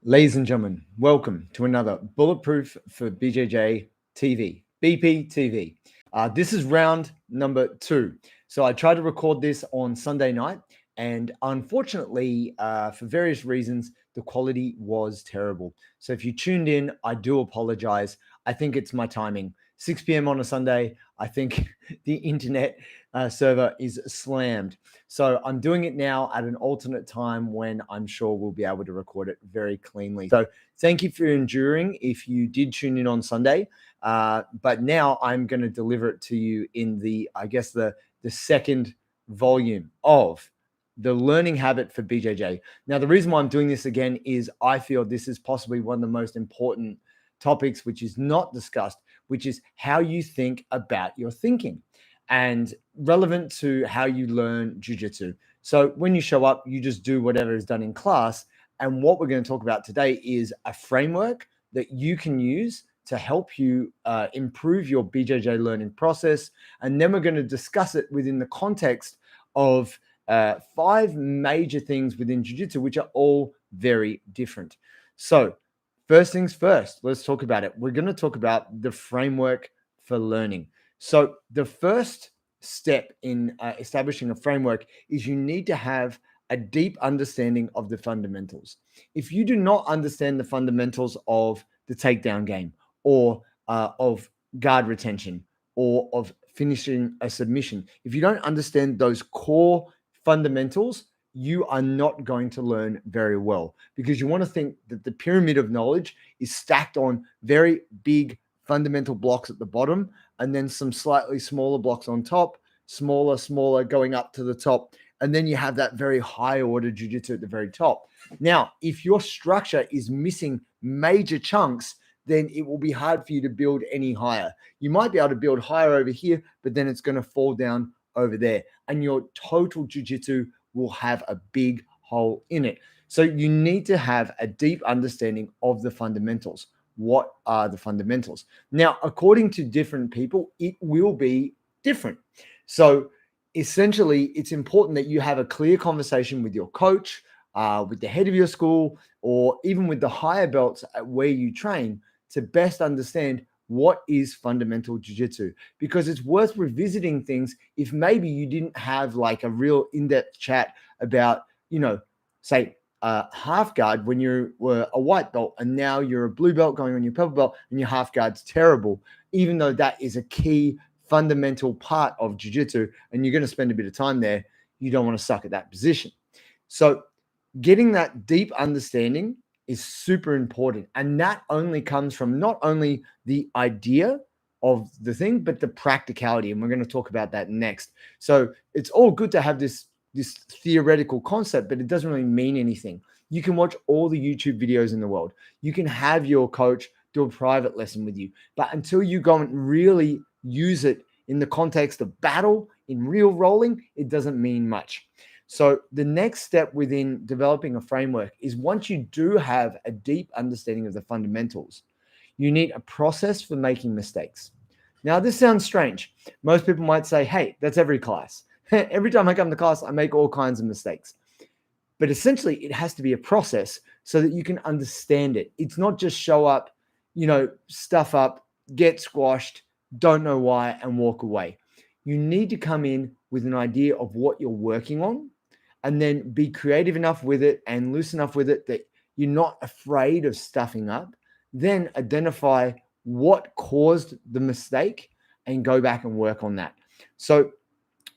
Ladies and gentlemen, welcome to another Bulletproof for BJJ TV, BPTV. This is round number 2. So I tried to record this on Sunday night, and unfortunately, for various reasons, the quality was terrible. So if you tuned in, I do apologize. I think it's my timing. 6 p.m. on a Sunday, I think the internet server is slammed. So I'm doing it now at an alternate time when I'm sure we'll be able to record it very cleanly. So thank you for enduring if you did tune in on Sunday. But now I'm going to deliver it to you in the second volume of the Learning Habit for BJJ. Now, the reason why I'm doing this again is I feel this is possibly one of the most important topics which is not discussed, which is how you think about your thinking and relevant to how you learn jiu-jitsu. So when you show up, you just do whatever is done in class. And what we're going to talk about today is a framework that you can use to help you improve your BJJ learning process. And then we're going to discuss it within the context of 5 major things within jiu-jitsu, which are all very different. So first things first, let's talk about it. We're going to talk about the framework for learning. So the first step in establishing a framework is you need to have a deep understanding of the fundamentals. If you do not understand the fundamentals of the takedown game or of guard retention or of finishing a submission, if you don't understand those core fundamentals, you are not going to learn very well, because you want to think that the pyramid of knowledge is stacked on very big fundamental blocks at the bottom and then some slightly smaller blocks on top, smaller going up to the top. And then you have that very high order jiu-jitsu at the very top. Now, if your structure is missing major chunks, then it will be hard for you to build any higher. You might be able to build higher over here, but then it's going to fall down over there. And your total jiu-jitsu will have a big hole in it. So you need to have a deep understanding of the fundamentals. What are the fundamentals? Now, according to different people, it will be different. So essentially, it's important that you have a clear conversation with your coach, with the head of your school, or even with the higher belts at where you train to best understand what is fundamental jiu-jitsu, because it's worth revisiting things if maybe you didn't have like a real in-depth chat about, say half guard when you were a white belt and now you're a blue belt going on your purple belt and your half guard's terrible, even though that is a key fundamental part of jiu-jitsu and you're going to spend a bit of time there. You don't want to suck at that position. So getting that deep understanding is super important. And that only comes from not only the idea of the thing, but the practicality. And we're going to talk about that next. So it's all good to have this theoretical concept, but it doesn't really mean anything. You can watch all the YouTube videos in the world. You can have your coach do a private lesson with you. But until you go and really use it in the context of battle, in real rolling, it doesn't mean much. So the next step within developing a framework is, once you do have a deep understanding of the fundamentals, you need a process for making mistakes. Now, this sounds strange. Most people might say, hey, that's every class. Every time I come to class, I make all kinds of mistakes. But essentially, it has to be a process so that you can understand it. It's not just show up, stuff up, get squashed, don't know why, and walk away. You need to come in with an idea of what you're working on, and then be creative enough with it and loose enough with it that you're not afraid of stuffing up. Then identify what caused the mistake and go back and work on that. So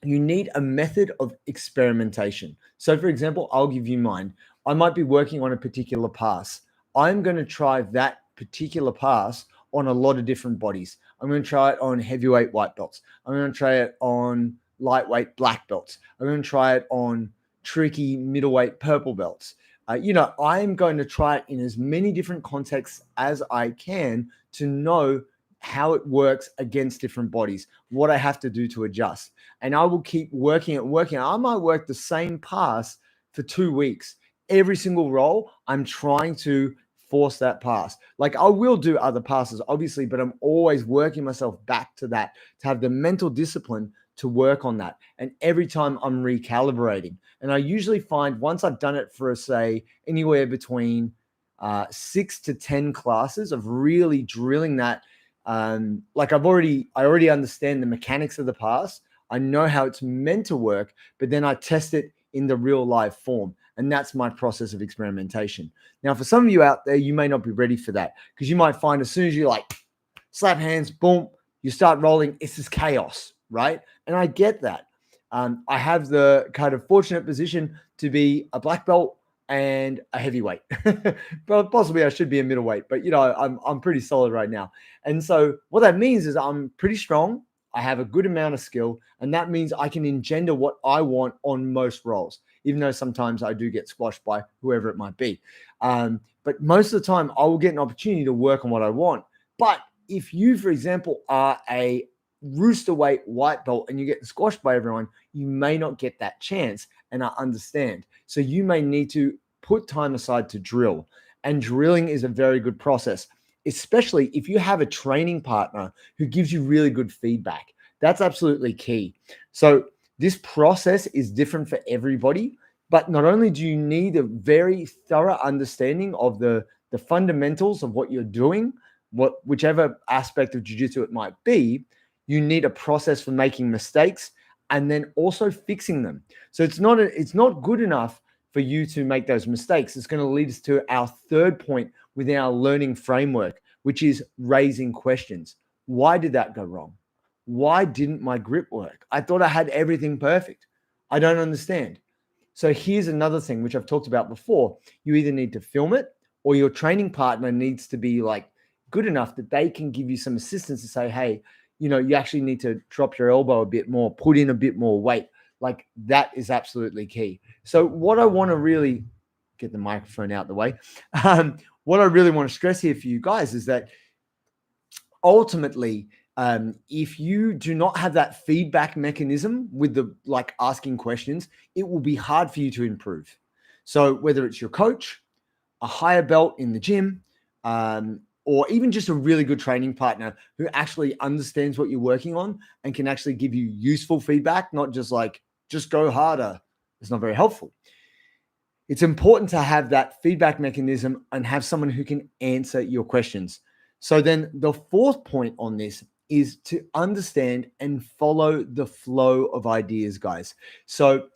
you need a method of experimentation. So for example, I'll give you mine. I might be working on a particular pass. I'm going to try that particular pass on a lot of different bodies. I'm going to try it on heavyweight white belts. I'm going to try it on lightweight black belts. I'm going to try it on tricky middleweight purple belts. I'm going to try it in as many different contexts as I can to know how it works against different bodies, what I have to do to adjust. And I will keep working. I might work the same pass for 2 weeks. Every single roll, I'm trying to force that pass. Like, I will do other passes, obviously, but I'm always working myself back to that, to have the mental discipline to work on that. And every time I'm recalibrating. And I usually find, once I've done it for, say, anywhere between 6 to 10 classes of really drilling that. Like I already understand the mechanics of the pass. I know how it's meant to work, but then I test it in the real live form. And that's my process of experimentation. Now, for some of you out there, you may not be ready for that because you might find as soon as you like slap hands, boom, you start rolling, it's just chaos, right? And I get that. I have the kind of fortunate position to be a black belt and a heavyweight. But possibly I should be a middleweight, but I'm pretty solid right now. And so what that means is I'm pretty strong. I have a good amount of skill, and that means I can engender what I want on most roles, even though sometimes I do get squashed by whoever it might be. But most of the time, I will get an opportunity to work on what I want. But if you, for example, are a rooster weight white belt and you get squashed by everyone, you may not get that chance. And I understand. So you may need to put time aside to drill. And drilling is a very good process, especially if you have a training partner who gives you really good feedback. That's absolutely key. So this process is different for everybody, but not only do you need a very thorough understanding of the fundamentals of what you're doing, whichever aspect of jiu-jitsu it might be, you need a process for making mistakes and then also fixing them. So it's not good enough for you to make those mistakes. It's going to lead us to our third point within our learning framework, which is raising questions. Why did that go wrong? Why didn't my grip work? I thought I had everything perfect. I don't understand. So here's another thing, which I've talked about before. You either need to film it or your training partner needs to be like good enough that they can give you some assistance to say, hey, you actually need to drop your elbow a bit more, put in a bit more weight. Like that is absolutely key. So what I want to really get the microphone out the way. What I really want to stress here for you guys is that ultimately, if you do not have that feedback mechanism with the like asking questions, it will be hard for you to improve. So whether it's your coach, a higher belt in the gym, or even just a really good training partner who actually understands what you're working on and can actually give you useful feedback, not just like, just go harder. It's not very helpful. It's important to have that feedback mechanism and have someone who can answer your questions. So then the fourth point on this is to understand and follow the flow of ideas, guys. So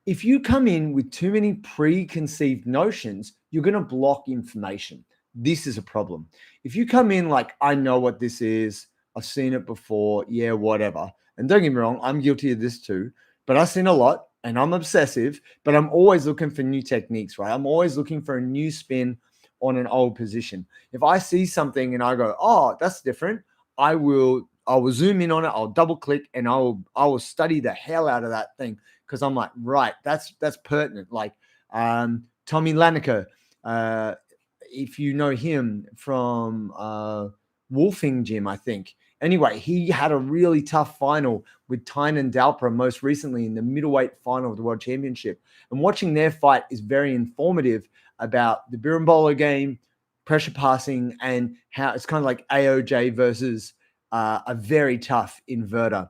if you come in with too many preconceived notions, you're going to block information. This is a problem. If you come in like, I know what this is, I've seen it before, yeah, whatever. And don't get me wrong, I'm guilty of this too, but I've seen a lot and I'm obsessive, but I'm always looking for new techniques, right? I'm always looking for a new spin on an old position. If I see something and I go, oh, that's different, I will zoom in on it, I'll double click, and I will study the hell out of that thing because I'm like, right, that's pertinent. Like Tommy Laniker, if you know him from Wolfing Gym, I think. Anyway, he had a really tough final with Tynan Dalpra most recently in the middleweight final of the World Championship. And watching their fight is very informative about the Birimbolo game, pressure passing, and how it's kind of like AOJ versus a very tough inverter.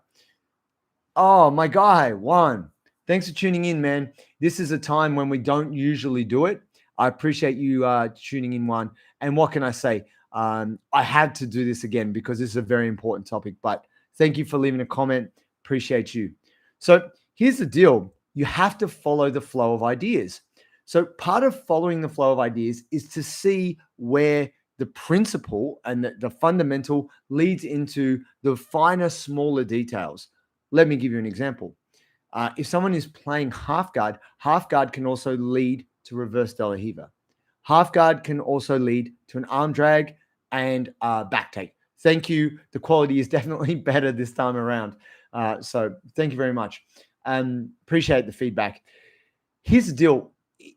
Oh, my guy, Juan. Thanks for tuning in, man. This is a time when we don't usually do it. I appreciate you tuning in, Juan. And what can I say? I had to do this again because this is a very important topic. But thank you for leaving a comment. Appreciate you. So here's the deal. You have to follow the flow of ideas. So part of following the flow of ideas is to see where the principle and the fundamental leads into the finer, smaller details. Let me give you an example. If someone is playing half guard can also lead to reverse De La Riva. Half guard can also lead to an arm drag and back take. Thank you. The quality is definitely better this time around. So thank you very much. Appreciate the feedback. Here's the deal.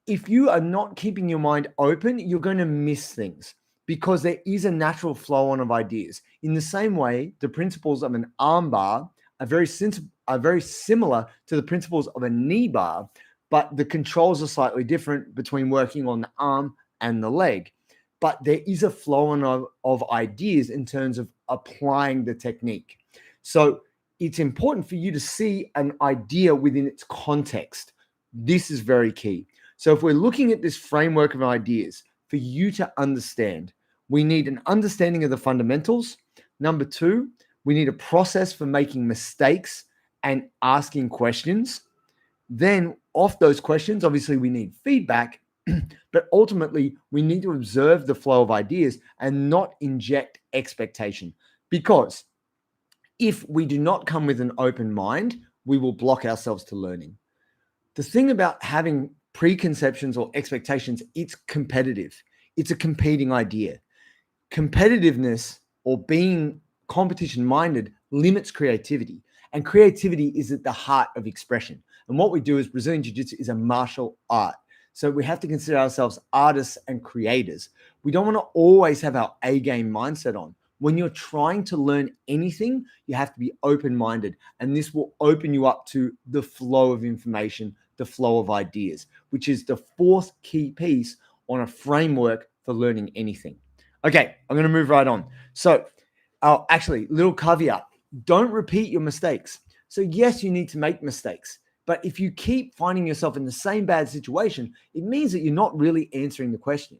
If you are not keeping your mind open, you're going to miss things because there is a natural flow on of ideas. In the same way, the principles of an arm bar are very similar to the principles of a knee bar, but the controls are slightly different between working on the arm and the leg. But there is a flow on of ideas in terms of applying the technique. So it's important for you to see an idea within its context. This is very key. So if we're looking at this framework of ideas, for you to understand. We need an understanding of the fundamentals. Number two, we need a process for making mistakes and asking questions. Then, off those questions, obviously, we need feedback, but ultimately, we need to observe the flow of ideas and not inject expectation. Because if we do not come with an open mind, we will block ourselves to learning. The thing about having preconceptions or expectations, it's competitive. It's a competing idea. Competitiveness or being competition minded limits creativity. And creativity is at the heart of expression. And what we do is Brazilian Jiu Jitsu is a martial art. So we have to consider ourselves artists and creators. We don't want to always have our A game mindset on. When you're trying to learn anything, you have to be open minded. And this will open you up to the flow of information, the flow of ideas, which is the fourth key piece on a framework for learning anything. Okay, I'm going to move right on. So, actually, little caveat, don't repeat your mistakes. So, yes, you need to make mistakes. But if you keep finding yourself in the same bad situation, it means that you're not really answering the question.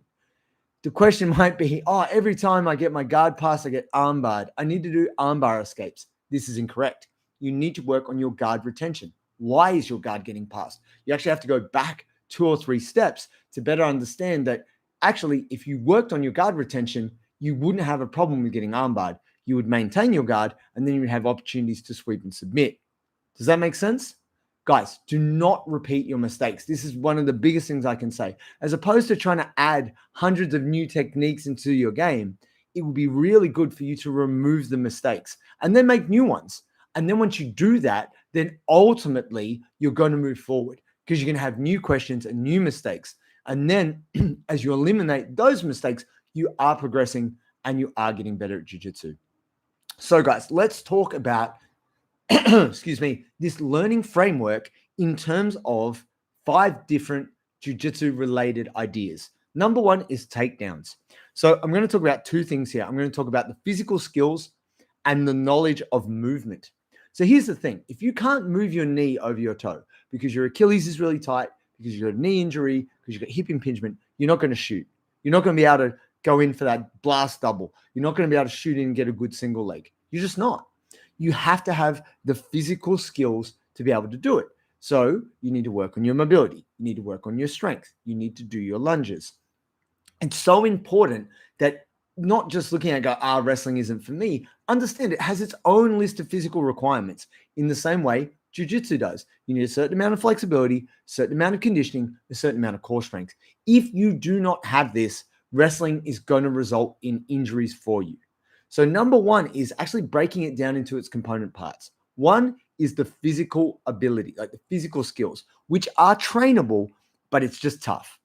The question might be, oh, every time I get my guard pass, I get armbarred. I need to do armbar escapes. This is incorrect. You need to work on your guard retention. Why is your guard getting passed? You actually have to go back 2 or 3 steps to better understand that actually, if you worked on your guard retention, you wouldn't have a problem with getting armbarred. You would maintain your guard, and then you would have opportunities to sweep and submit. Does that make sense? Guys, do not repeat your mistakes. This is one of the biggest things I can say. As opposed to trying to add hundreds of new techniques into your game, it would be really good for you to remove the mistakes and then make new ones. And then once you do that, then ultimately you're going to move forward because you're going to have new questions and new mistakes. And then as you eliminate those mistakes, you are progressing and you are getting better at jiu-jitsu. So guys, let's talk about excuse me, this learning framework in terms of 5 different jiu-jitsu related ideas. Number 1 is takedowns. So I'm going to talk about 2 things here. I'm going to talk about the physical skills and the knowledge of movement. So here's the thing. If you can't move your knee over your toe because your Achilles is really tight, because you've got a knee injury, because you've got hip impingement, you're not going to shoot. You're not going to be able to go in for that blast double. You're not going to be able to shoot in and get a good single leg. You're just not. You have to have the physical skills to be able to do it. So you need to work on your mobility. You need to work on your strength. You need to do your lunges. It's so important that not just looking at wrestling isn't for me. Understand it has its own list of physical requirements in the same way jiu-jitsu does. You need a certain amount of flexibility, a certain amount of conditioning, a certain amount of core strength. If you do not have this, wrestling is going to result in injuries for you. So number 1 is actually breaking it down into its component parts. 1 is the physical ability, like the physical skills, which are trainable, but it's just tough.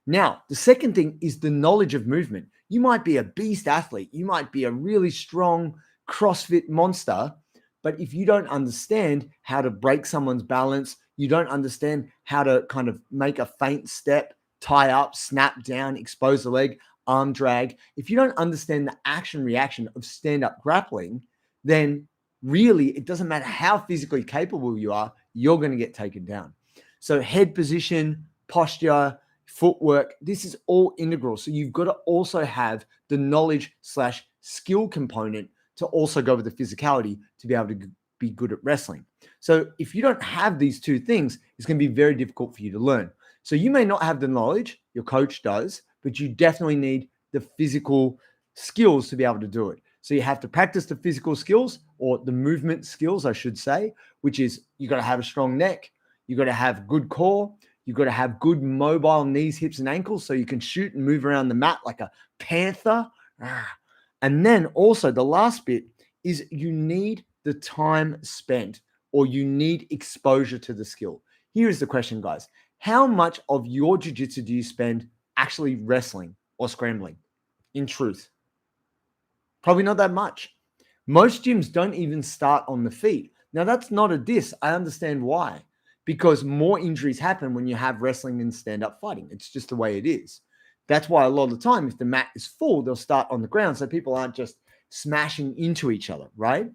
Now, the second thing is the knowledge of movement. You might be a beast athlete. You might be a really strong CrossFit monster, but if you don't understand how to break someone's balance, you don't understand how to kind of make a feint step, tie up, snap down, expose the leg, arm drag. If you don't understand the action reaction of stand-up grappling, then really it doesn't matter how physically capable you are, you're going to get taken down. So head position, posture, footwork, this is all integral. So you've got to also have the knowledge/skill component to also go with the physicality to be able to be good at wrestling. So if you don't have these 2 things, it's going to be very difficult for you to learn. So you may not have the knowledge, your coach does, but you definitely need the physical skills to be able to do it. So you have to practice the physical skills or the movement skills, I should say, which is you got to have a strong neck. You got to have good core. You got to have good mobile knees, hips, and ankles so you can shoot and move around the mat like a panther. And then also the last bit is you need the time spent or you need exposure to the skill. Here is the question, guys. How much of your jiu-jitsu do you spend actually wrestling or scrambling? In truth, probably not that much. Most gyms don't even start on the feet. Now, that's not a diss. I understand why. Because more injuries happen when you have wrestling and stand-up fighting. It's just the way it is. That's why a lot of the time, if the mat is full, they'll start on the ground so people aren't just smashing into each other, right?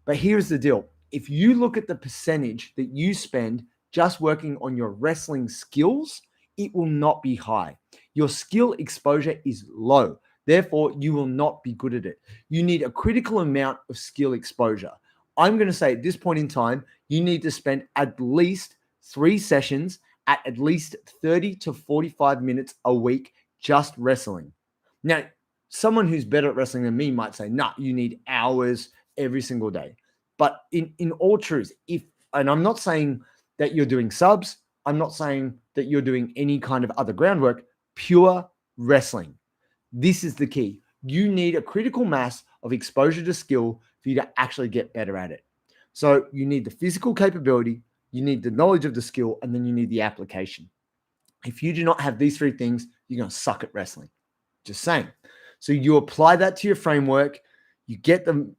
But here's the deal. If you look at the percentage that you spend just working on your wrestling skills, it will not be high. your skill exposure is low. Therefore, you will not be good at it. You need a critical amount of skill exposure. I'm going to say at this point in time, you need to spend at least 3 sessions at least 30 to 45 minutes a week just wrestling. Now, someone who's better at wrestling than me might say, nah, you need hours every single day. But in all truth, and I'm not saying that you're doing subs, I'm not saying that you're doing any kind of other groundwork, pure wrestling. This is the key. You need a critical mass of exposure to skill for you to actually get better at it. So you need the physical capability, you need the knowledge of the skill, and then you need the application. If you do not have these three things, you're going to suck at wrestling. Just saying. So you apply that to your framework, you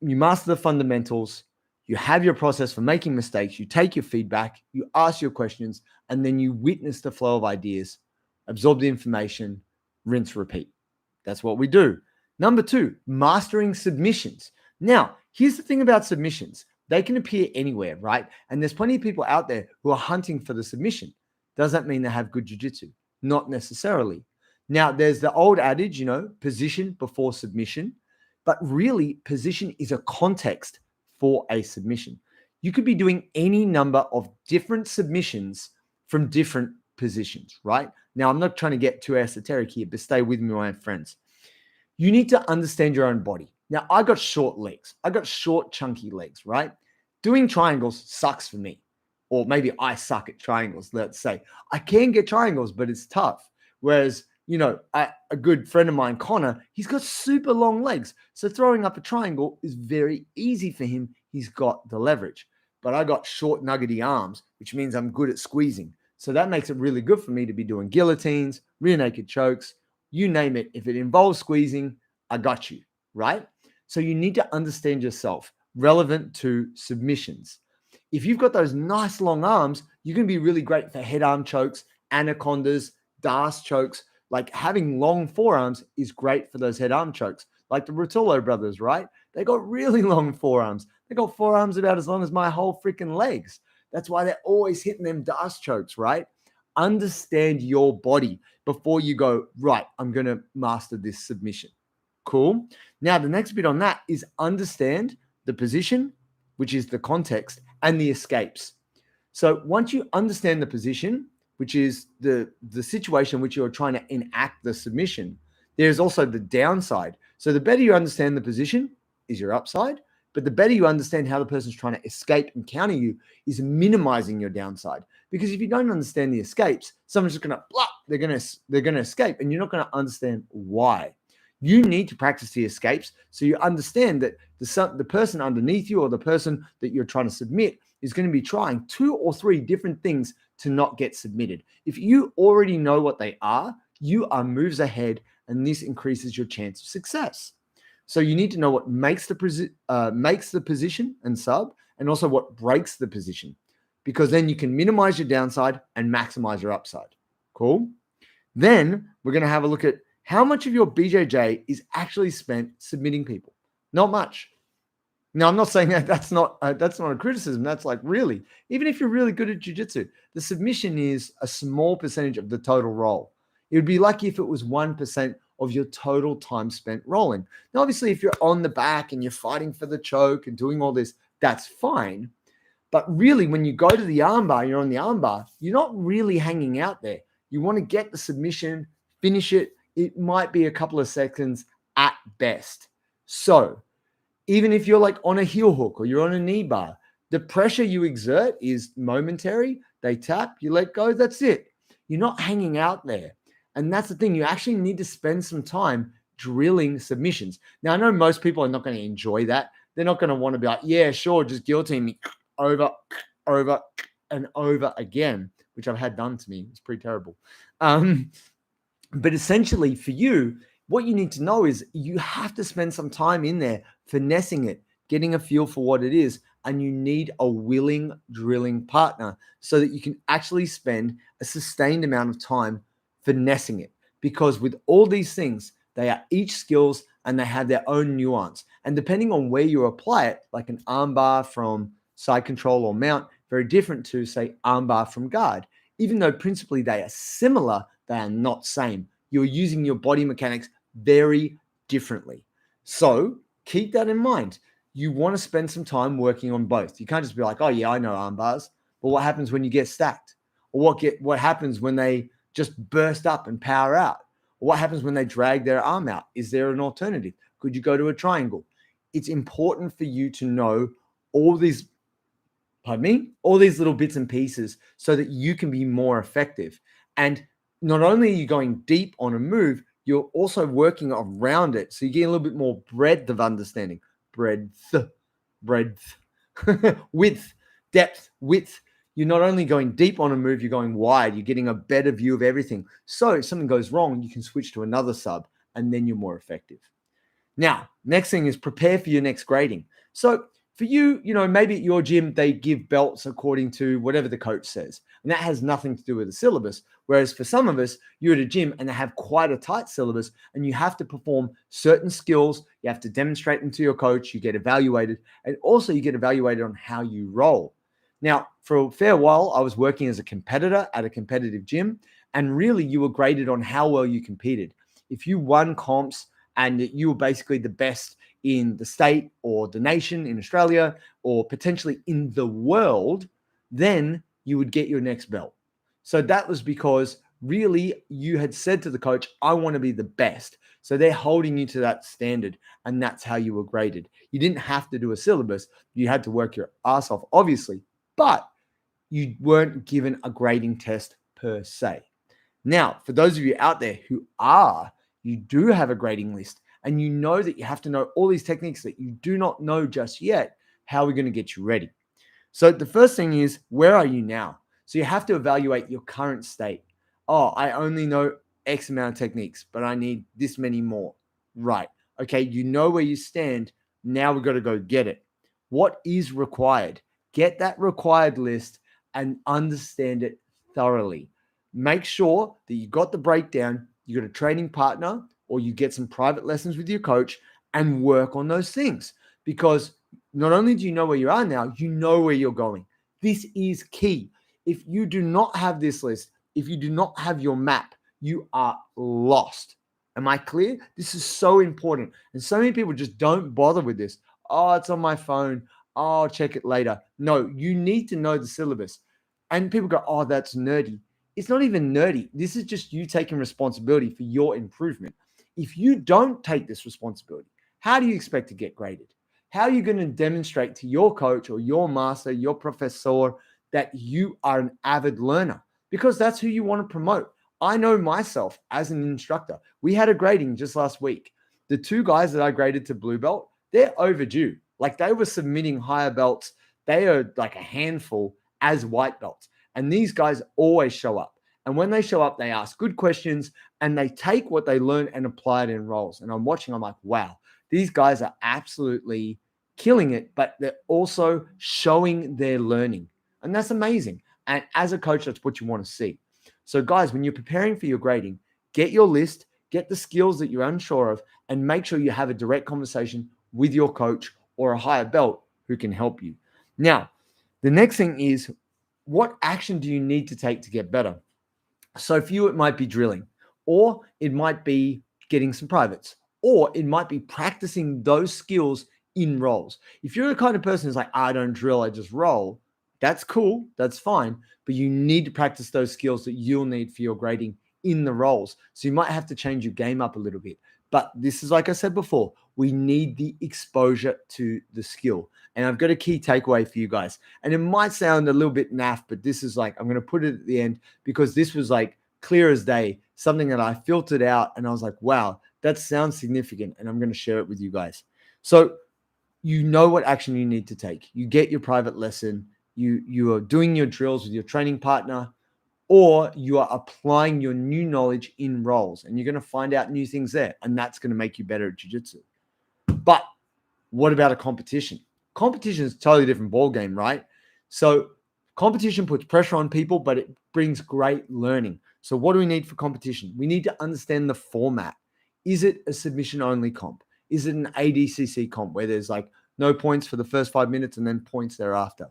master the fundamentals, you have your process for making mistakes, you take your feedback, you ask your questions, and then you witness the flow of ideas, absorb the information, rinse, repeat. That's what we do. Number 2, mastering submissions. Now, here's the thing about submissions. They can appear anywhere, right? And there's plenty of people out there who are hunting for the submission. Does that mean they have good jiu-jitsu? Not necessarily. Now, there's the old adage, position before submission, but really position is a context for a submission. You could be doing any number of different submissions from different positions, right? Now, I'm not trying to get too esoteric here, but stay with me, my friends. You need to understand your own body. Now, I got short legs. I got short, chunky legs, right? Doing triangles sucks for me. Or maybe I suck at triangles, let's say. I can get triangles, but it's tough. Whereas, a good friend of mine, Connor, he's got super long legs. So throwing up a triangle is very easy for him. He's got the leverage. But I got short, nuggety arms, which means I'm good at squeezing. So that makes it really good for me to be doing guillotines, rear naked chokes, you name it. If it involves squeezing, I got you, right? So you need to understand yourself relevant to submissions. If you've got those nice long arms, you can be really great for head arm chokes, anacondas, Das chokes. Like having long forearms is great for those head arm chokes. Like the Rotullo brothers, right? They got really long forearms. They got forearms about as long as my whole freaking legs. That's why they're always hitting them Das chokes, right? Understand your body before you go, right, I'm going to master this submission. Cool. Now, the next bit on that is understand the position, which is the context, and the escapes. So once you understand the position, which is the situation in which you're trying to enact the submission, there's also the downside. So the better you understand the position is your upside, but the better you understand how the person's trying to escape and counter you is minimizing your downside. Because if you don't understand the escapes, someone's just going to, they're going to escape, and you're not going to understand why. You need to practice the escapes so you understand that the person underneath you or the person that you're trying to submit is going to be trying 2 or 3 different things to not get submitted. If you already know what they are, you are moves ahead, and this increases your chance of success. So you need to know what makes the position and sub, and also what breaks the position, because then you can minimize your downside and maximize your upside. Cool. Then we're going to have a look at how much of your BJJ is actually spent submitting people. Not much. Now, I'm not saying that that's not a criticism. That's like, really, even if you're really good at jiu-jitsu, the submission is a small percentage of the total roll. It would be lucky if it was 1% of your total time spent rolling. Now, obviously, if you're on the back and you're fighting for the choke and doing all this, that's fine. But really, when you go to the armbar, you're on the armbar, you're not really hanging out there. You want to get the submission, finish it. It might be a couple of seconds at best. So even if you're like on a heel hook or you're on a knee bar, the pressure you exert is momentary. They tap, you let go, that's it. You're not hanging out there. And that's the thing. You actually need to spend some time drilling submissions. Now, I know most people are not going to enjoy that. They're not going to want to be like, yeah, sure, just guillotine me over, and over again, which I've had done to me. It's pretty terrible. But essentially for you, what you need to know is you have to spend some time in there finessing it, getting a feel for what it is, and you need a willing drilling partner so that you can actually spend a sustained amount of time finessing it. Because with all these things, they are each skills and they have their own nuance. And depending on where you apply it, like an armbar from side control or mount, very different to, say, armbar from guard. Even though principally they are similar, they are not same. you're using your body mechanics very differently. So keep that in mind. You want to spend some time working on both. You can't just be like, oh yeah, I know arm bars. But what happens when you get stacked? Or what happens when they just burst up and power out? Or what happens when they drag their arm out? Is there an alternative? Could you go to a triangle? It's important for you to know all these, all these little bits and pieces so that you can be more effective. And not only are you going deep on a move, you're also working around it. So you get a little bit more breadth of understanding. Breadth, width, depth, width. You're not only going deep on a move, you're going wide. You're getting a better view of everything. So if something goes wrong, you can switch to another sub and then you're more effective. Now, next thing is prepare for your next grading. So for you, maybe at your gym, they give belts according to whatever the coach says. And that has nothing to do with the syllabus. Whereas for some of us, you're at a gym and they have quite a tight syllabus and you have to perform certain skills. You have to demonstrate them to your coach. You get evaluated. And also you get evaluated on how you roll. Now, for a fair while, I was working as a competitor at a competitive gym. And really, you were graded on how well you competed. If you won comps and you were basically the best in the state or the nation in Australia or potentially in the world, then you would get your next belt. So that was because really you had said to the coach, I want to be the best. So they're holding you to that standard and that's how you were graded. You didn't have to do a syllabus. You had to work your ass off, obviously, but you weren't given a grading test per se. Now, for those of you out there you do have a grading list and you know that you have to know all these techniques that you do not know just yet, how are we going to get you ready? So the first thing is, where are you now? So you have to evaluate your current state. Oh, I only know X amount of techniques, but I need this many more. Right. Okay, you know where you stand. Now we've got to go get it. What is required? Get that required list and understand it thoroughly. Make sure that you got the breakdown, you got a training partner, or you get some private lessons with your coach and work on those things. Because not only do you know where you are now, you know where you're going. This is key. If you do not have this list, if you do not have your map, you are lost. Am I clear? This is so important. And so many people just don't bother with this. Oh, it's on my phone. Oh, I'll check it later. No, you need to know the syllabus. And people go, oh, that's nerdy. It's not even nerdy. This is just you taking responsibility for your improvement. If you don't take this responsibility, how do you expect to get graded? How are you going to demonstrate to your coach or your master, your professor, that you are an avid learner? Because that's who you want to promote. I know myself as an instructor. We had a grading just last week. The two guys that I graded to blue belt, they're overdue. Like they were submitting higher belts. They are like a handful as white belts. And these guys always show up. And when they show up, they ask good questions and they take what they learn and apply it in roles. And I'm watching, I'm like, wow, these guys are absolutely killing it, but they're also showing their learning. And that's amazing. And as a coach, that's what you want to see. So guys, when you're preparing for your grading, get your list, get the skills that you're unsure of, and make sure you have a direct conversation with your coach or a higher belt who can help you. Now, the next thing is, what action do you need to take to get better? So for you, it might be drilling, or it might be getting some privates, or it might be practicing those skills in roles. If you're the kind of person who's like, I don't drill, I just roll, that's cool, that's fine, but you need to practice those skills that you'll need for your grading in the roles. So you might have to change your game up a little bit. But this is, like I said before, we need the exposure to the skill. And I've got a key takeaway for you guys. And it might sound a little bit naff, but this is like, I'm going to put it at the end because this was like clear as day, something that I filtered out. And I was like, wow, that sounds significant. And I'm going to share it with you guys. So you know what action you need to take. You get your private lesson. You are doing your drills with your training partner, or you are applying your new knowledge in roles and you're going to find out new things there. And that's going to make you better at jiu-jitsu. But what about a competition? Competition is a totally different ballgame, right? So competition puts pressure on people, but it brings great learning. So what do we need for competition? We need to understand the format. Is it a submission-only comp? Is it an ADCC comp where there's like no points for the first 5 minutes and then points thereafter?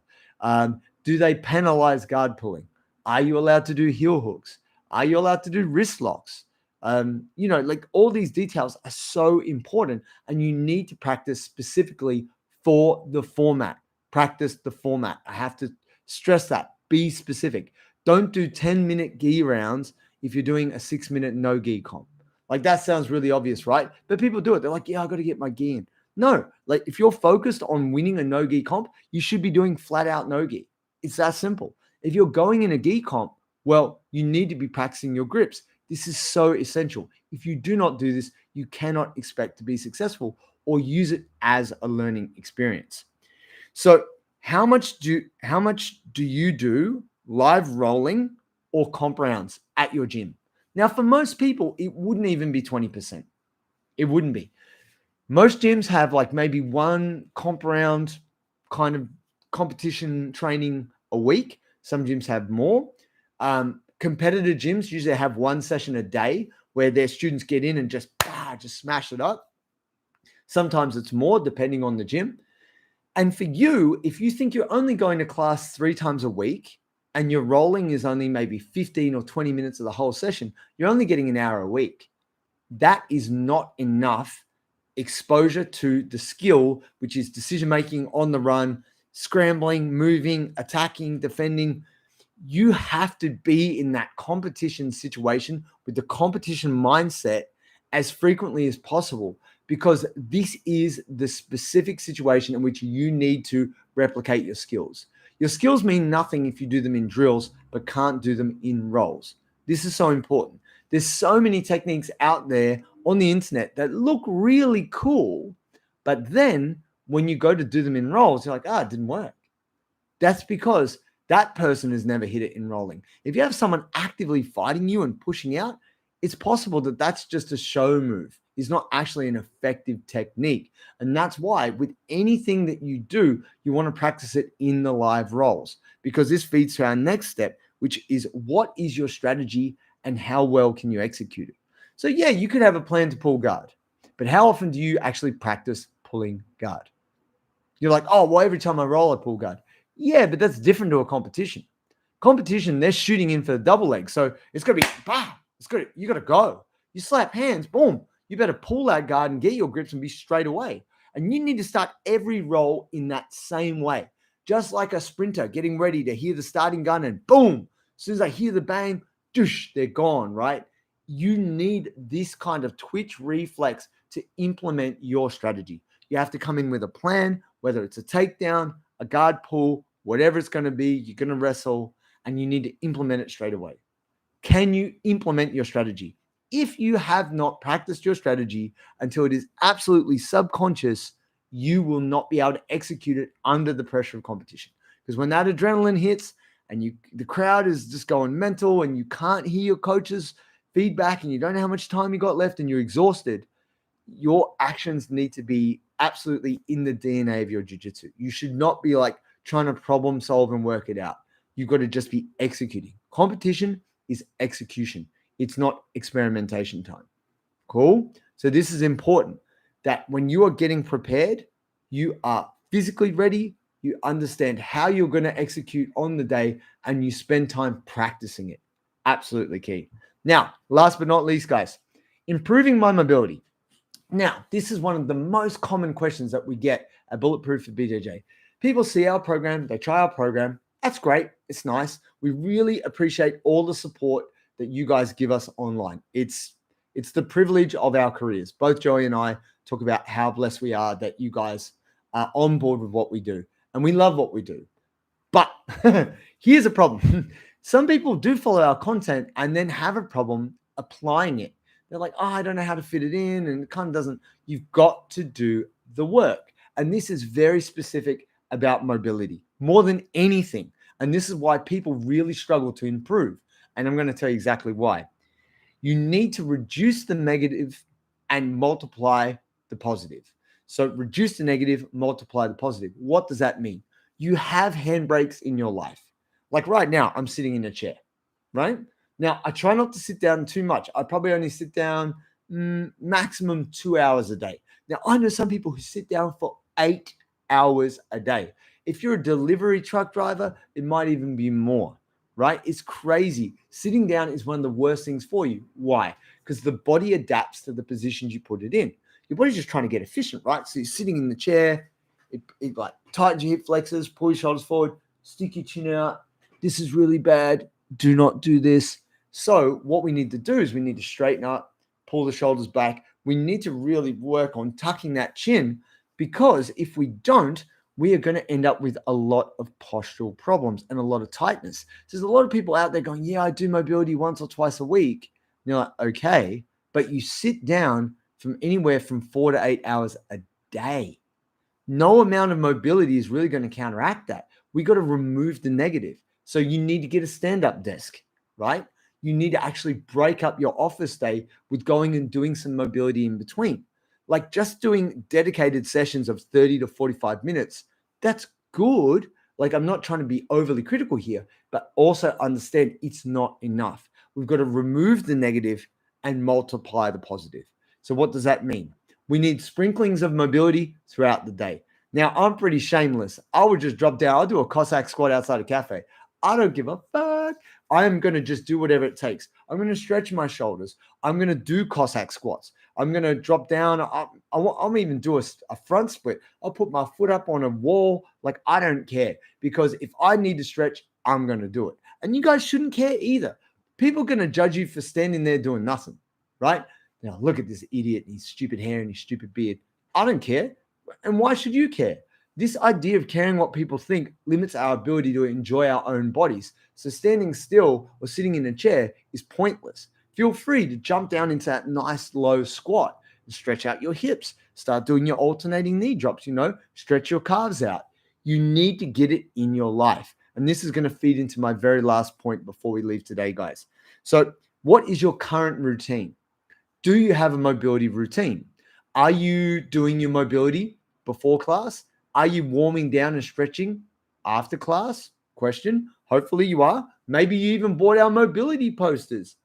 Do they penalize guard pulling? Are you allowed to do heel hooks? Are you allowed to do wrist locks? Like all these details are so important, and you need to practice specifically for the format. Practice the format. I have to stress that. Be specific. Don't do 10-minute gi rounds if you're doing a 6-minute no gi comp. Like that sounds really obvious, right? But people do it. They're like, yeah, I got to get my gi in. No, like if you're focused on winning a no gi comp, you should be doing flat out no gi. It's that simple. If you're going in a gi comp, well, you need to be practicing your grips. This is so essential. If you do not do this, you cannot expect to be successful or use it as a learning experience. So, how much do you do live rolling or comp rounds at your gym? Now, for most people, it wouldn't even be 20%. It wouldn't be. Most gyms have like maybe one comp round kind of competition training a week. Some gyms have more. Competitor gyms usually have one session a day where their students get in and just smash it up. Sometimes it's more depending on the gym. And for you, if you think you're only going to class 3 times a week and your rolling is only maybe 15 or 20 minutes of the whole session, you're only getting an hour a week. That is not enough exposure to the skill, which is decision making on the run, scrambling, moving, attacking, defending. You have to be in that competition situation with the competition mindset as frequently as possible, because this is the specific situation in which you need to replicate your skills. Your skills mean nothing if you do them in drills but can't do them in rolls. This is so important. There's so many techniques out there on the internet that look really cool, but then when you go to do them in rolls, you're like, it didn't work. That's because that person has never hit it in rolling. If you have someone actively fighting you and pushing out, it's possible that that's just a show move. It's not actually an effective technique. And that's why with anything that you do, you want to practice it in the live rolls, because this feeds to our next step, which is what is your strategy and how well can you execute it? So yeah, you could have a plan to pull guard, but how often do you actually practice pulling guard? You're like, oh, well, every time I roll, I pull guard. Yeah, but that's different to a competition. Competition, they're shooting in for the double leg. So it's got to be, you got to go. You slap hands, boom. You better pull that guard and get your grips and be straight away. And you need to start every roll in that same way. Just like a sprinter getting ready to hear the starting gun and boom, as soon as I hear the bang, doosh, they're gone, right? You need this kind of twitch reflex to implement your strategy. You have to come in with a plan, whether it's a takedown, a guard pull, whatever it's going to be, you're going to wrestle, and you need to implement it straight away. Can you implement your strategy? If you have not practiced your strategy until it is absolutely subconscious, you will not be able to execute it under the pressure of competition. Because when that adrenaline hits and the crowd is just going mental and you can't hear your coach's feedback and you don't know how much time you got left and you're exhausted, your actions need to be absolutely in the DNA of your jiu-jitsu. You should not be like trying to problem solve and work it out. You've got to just be executing. Competition is execution. It's not experimentation time. Cool? So this is important, that when you are getting prepared, you are physically ready, you understand how you're going to execute on the day, and you spend time practicing it. Absolutely key. Now, last but not least, guys, improving my mobility. Now, this is one of the most common questions that we get at Bulletproof for BJJ. People see our program, they try our program. That's great. It's nice. We really appreciate all the support that you guys give us online. It's the privilege of our careers. Both Joey and I talk about how blessed we are that you guys are on board with what we do. And we love what we do. But here's a problem. Some people do follow our content and then have a problem applying it. They're like, I don't know how to fit it in. And it kind of doesn't. You've got to do the work. And this is very specific about mobility more than anything. And this is why people really struggle to improve. And I'm going to tell you exactly why. You need to reduce the negative and multiply the positive. So reduce the negative, multiply the positive. What does that mean? You have handbrakes in your life. Like right now, I'm sitting in a chair, right? Now, I try not to sit down too much. I probably only sit down maximum 2 hours a day. Now, I know some people who sit down for 8 hours a day. If you're a delivery truck driver, it might even be more, right? It's crazy. Sitting down is one of the worst things for you. Why? Because the body adapts to the positions you put it in. Your body's just trying to get efficient, right? So you're sitting in the chair, it like tightens your hip flexors, pull your shoulders forward, stick your chin out. This is really bad. Do not do this. So what we need to do is we need to straighten up, pull the shoulders back. We need to really work on tucking that chin, because if we don't, we are going to end up with a lot of postural problems and a lot of tightness. So there's a lot of people out there going, yeah, I do mobility once or twice a week. And you're like, okay, but you sit down from anywhere from 4 to 8 hours a day. No amount of mobility is really going to counteract that. We got to remove the negative. So you need to get a stand-up desk, right? You need to actually break up your office day with going and doing some mobility in between. Like just doing dedicated sessions of 30 to 45 minutes, that's good. Like I'm not trying to be overly critical here, but also understand it's not enough. We've got to remove the negative and multiply the positive. So what does that mean? We need sprinklings of mobility throughout the day. Now, I'm pretty shameless. I would just drop down. I'll do a Cossack squat outside a cafe. I don't give a fuck. I am going to just do whatever it takes. I'm going to stretch my shoulders. I'm going to do Cossack squats. I'm going to drop down. I'll even do a front split. I'll put my foot up on a wall. Like, I don't care, because if I need to stretch, I'm going to do it. And you guys shouldn't care either. People are going to judge you for standing there doing nothing, right? Now, look at this idiot and his stupid hair and his stupid beard. I don't care. And why should you care? This idea of caring what people think limits our ability to enjoy our own bodies. So standing still or sitting in a chair is pointless. Feel free to jump down into that nice low squat and stretch out your hips. Start doing your alternating knee drops, stretch your calves out. You need to get it in your life. And this is going to feed into my very last point before we leave today, guys. So what is your current routine? Do you have a mobility routine? Are you doing your mobility before class? Are you warming down and stretching after class? Question. Hopefully you are. Maybe you even bought our mobility posters.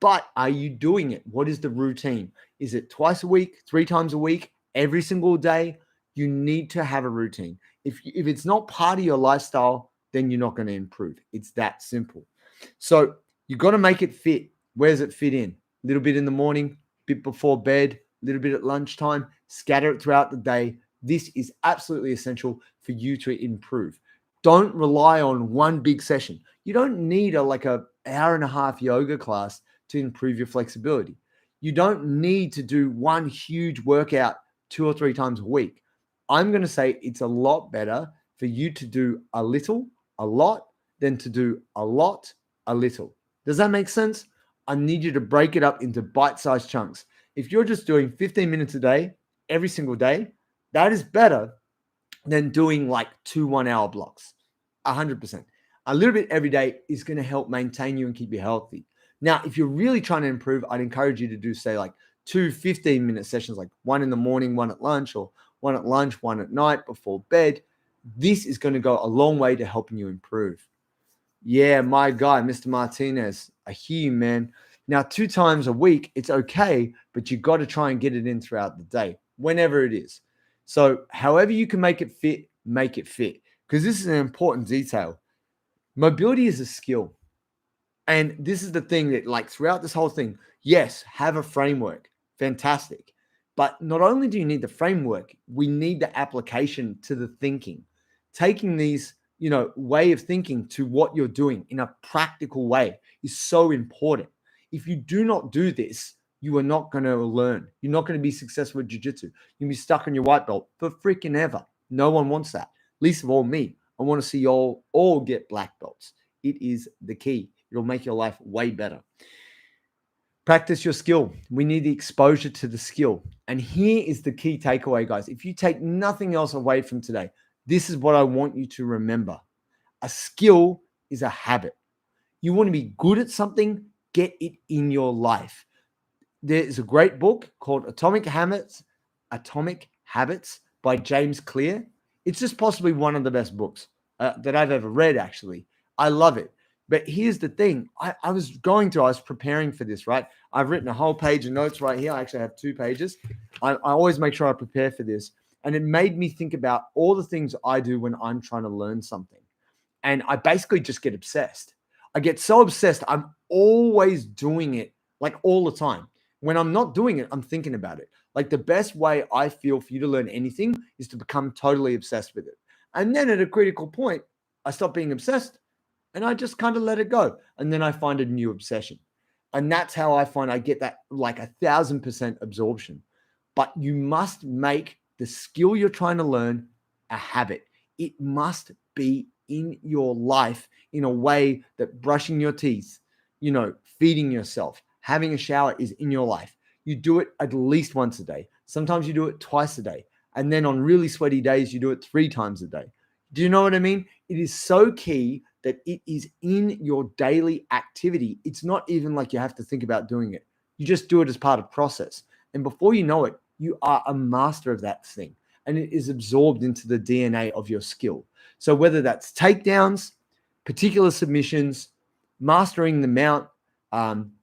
But are you doing it? What is the routine? Is it twice a week, 3 times a week, every single day? You need to have a routine. If it's not part of your lifestyle, then you're not going to improve. It's that simple. So you got to make it fit. Where does it fit in? A little bit in the morning, bit before bed, a little bit at lunchtime, scatter it throughout the day. This is absolutely essential for you to improve. Don't rely on one big session. You don't need a hour and a half yoga class to improve your flexibility. You don't need to do one huge workout 2 or 3 times a week. I'm going to say it's a lot better for you to do a little, a lot, than to do a lot, a little. Does that make sense? I need you to break it up into bite-sized chunks. If you're just doing 15 minutes a day, every single day, that is better than doing like 2 1-hour blocks. 100%. A little bit every day is going to help maintain you and keep you healthy. Now, if you're really trying to improve, I'd encourage you to do, say, like 2 15-minute sessions, like 1 in the morning, 1 at lunch, or 1 at lunch, 1 at night before bed. This is going to go a long way to helping you improve. Yeah, my guy, Mr. Martinez, I hear you, man. Now, 2 times a week, it's okay, but you got to try and get it in throughout the day, whenever it is. So however you can make it fit, because this is an important detail. Mobility is a skill. And this is the thing that, like, throughout this whole thing, yes, have a framework. Fantastic. But not only do you need the framework, we need the application to the thinking. Taking these, way of thinking to what you're doing in a practical way is so important. If you do not do this, you are not going to learn. You're not going to be successful at jiu-jitsu. You'll be stuck on your white belt for freaking ever. No one wants that. Least of all me. I want to see you all get black belts. It is the key. It'll make your life way better. Practice your skill. We need the exposure to the skill. And here is the key takeaway, guys. If you take nothing else away from today, this is what I want you to remember. A skill is a habit. You want to be good at something, get it in your life. There is a great book called Atomic Habits by James Clear. It's just possibly one of the best books that I've ever read, actually. I love it. But here's the thing. I was preparing for this, right? I've written a whole page of notes right here. I actually have 2 pages. I always make sure I prepare for this. And it made me think about all the things I do when I'm trying to learn something. And I basically just get obsessed. I get so obsessed. I'm always doing it like all the time. When I'm not doing it, I'm thinking about it. Like the best way I feel for you to learn anything is to become totally obsessed with it. And then at a critical point, I stop being obsessed and I just kind of let it go. And then I find a new obsession. And that's how I find I get that like 1,000% absorption. But you must make the skill you're trying to learn a habit. It must be in your life in a way that brushing your teeth, feeding yourself, having a shower is in your life. You do it at least once a day. Sometimes you do it twice a day. And then on really sweaty days, you do it 3 times a day. Do you know what I mean? It is so key that it is in your daily activity. It's not even like you have to think about doing it. You just do it as part of process. And before you know it, you are a master of that thing. And it is absorbed into the DNA of your skill. So whether that's takedowns, particular submissions, mastering the mount,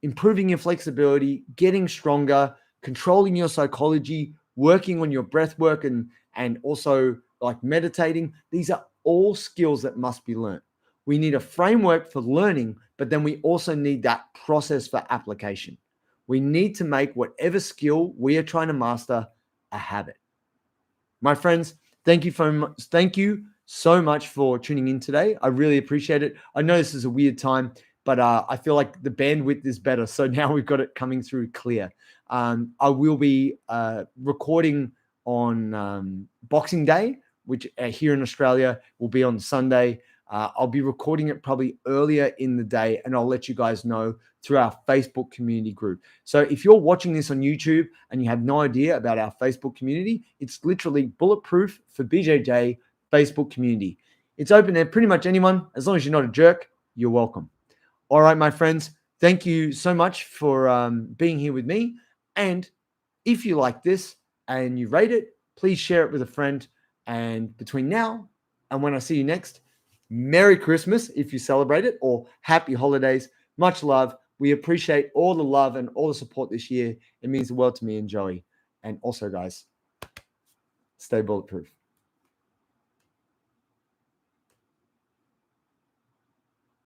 improving your flexibility, getting stronger, controlling your psychology, working on your breath work and also like meditating, these are all skills that must be learned. We need a framework for learning, but then we also need that process for application. We need to make whatever skill we are trying to master a habit. My friends, thank you so much for tuning in today. I really appreciate it. I know this is a weird time, but I feel like the bandwidth is better. So now we've got it coming through clear. I will be recording on Boxing Day, which here in Australia will be on Sunday. I'll be recording it probably earlier in the day, and I'll let you guys know through our Facebook community group. So if you're watching this on YouTube and you have no idea about our Facebook community, it's literally Bulletproof for BJJ Facebook community. It's open to pretty much anyone. As long as you're not a jerk, you're welcome. All right, my friends, thank you so much for being here with me. And if you like this and you rate it, please share it with a friend. And between now and when I see you next, Merry Christmas if you celebrate it, or Happy Holidays. Much love. We appreciate all the love and all the support this year. It means the world to me and Joey. And also, guys, stay bulletproof.